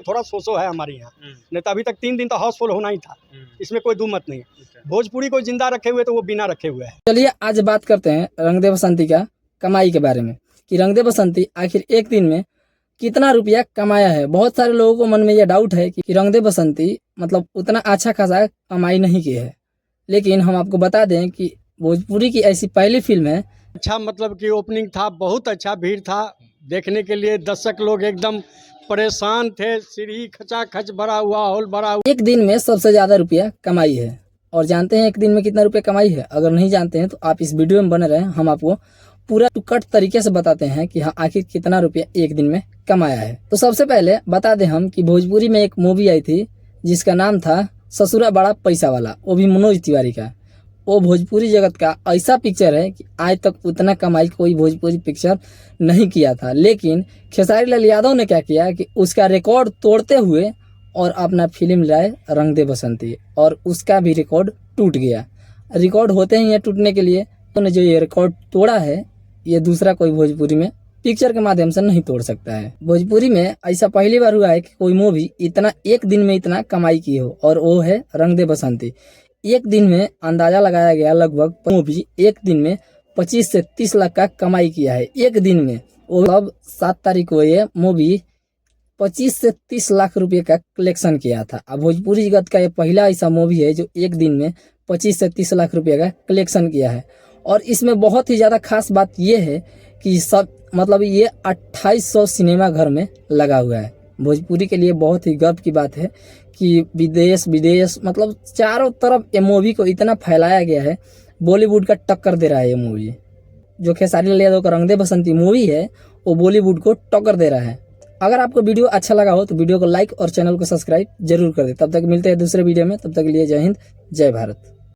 थोड़ा सोचो है हमारे यहाँ, नहीं तो अभी तक 3 दिन तो हाउसफुल होना ही था, इसमें कोई दुमत नहीं है। भोजपुरी को जिंदा रखे हुए तो वो बिना रखे हुए है। चलिए आज बात करते हैं रंग दे बसंती का कमाई के बारे में कि रंग दे बसंती आखिर एक दिन में कितना रुपया कमाया है। बहुत सारे लोगों को मन में यह डाउट है कि रंग दे बसंती मतलब उतना अच्छा खासा कमाई नहीं की है, लेकिन हम आपको बता दें कि भोजपुरी की ऐसी पहली फिल्म है। अच्छा मतलब कि ओपनिंग था, बहुत अच्छा भीड़ था देखने के लिए, दर्शक लोग एकदम परेशान थे, सीढ़ी खचाखच भरा हुआ, हॉल भरा हुआ। एक दिन में सबसे ज्यादा रुपया कमाई है। और जानते हैं एक दिन में कितना रुपया कमाई है? अगर नहीं जानते हैं तो आप इस वीडियो में बने रहें, हम आपको पूरा टू कट तरीके से बताते हैं कि हाँ आखिर कितना रुपया एक दिन में कमाया है। तो सबसे पहले बता दें हम कि भोजपुरी में एक मूवी आई थी जिसका नाम था ससुरा बड़ा पैसा वाला, वो भी मनोज तिवारी का। वो भोजपुरी जगत का ऐसा पिक्चर है कि आज तक उतना कमाई कोई भोजपुरी पिक्चर नहीं किया था, लेकिन खेसारी लाल यादव ने क्या किया कि उसका रिकॉर्ड तोड़ते हुए और अपना फिल्म लाए रंग दे बसंती, और उसका भी रिकॉर्ड टूट गया। रिकॉर्ड होते ही हैं टूटने के लिए, तो जो ये रिकॉर्ड तोड़ा है ये दूसरा कोई भोजपुरी में पिक्चर के माध्यम से नहीं तोड़ सकता है। भोजपुरी में ऐसा पहली बार हुआ है कि कोई मूवी इतना एक दिन में इतना कमाई की हो, और वो है रंग दे बसंती। एक दिन में अंदाजा लगाया गया लगभग मूवी एक दिन में 25 से 30 लाख का कमाई किया है एक दिन में। वो अब 7 तारीख को ये मूवी 25 से 30 लाख रुपए का कलेक्शन किया था। अब भोजपुरी जगत का ये पहला ऐसा मूवी है जो एक दिन में 25 से 30 लाख रुपए का कलेक्शन किया है। और इसमें बहुत ही ज़्यादा खास बात ये है कि सब मतलब ये 2800 सिनेमा घर में लगा हुआ है। भोजपुरी के लिए बहुत ही गर्व की बात है कि विदेश मतलब चारों तरफ ये मूवी को इतना फैलाया गया है, बॉलीवुड का टक्कर दे रहा है ये मूवी। जो खेसारी लाल यादव का रंग दे बसंती मूवी है वो बॉलीवुड को टक्कर दे रहा है। अगर आपको वीडियो अच्छा लगा हो तो वीडियो को लाइक और चैनल को सब्सक्राइब जरूर कर दे। तब तक मिलते हैं दूसरे वीडियो में, तब तक के लिए जय हिंद जय भारत।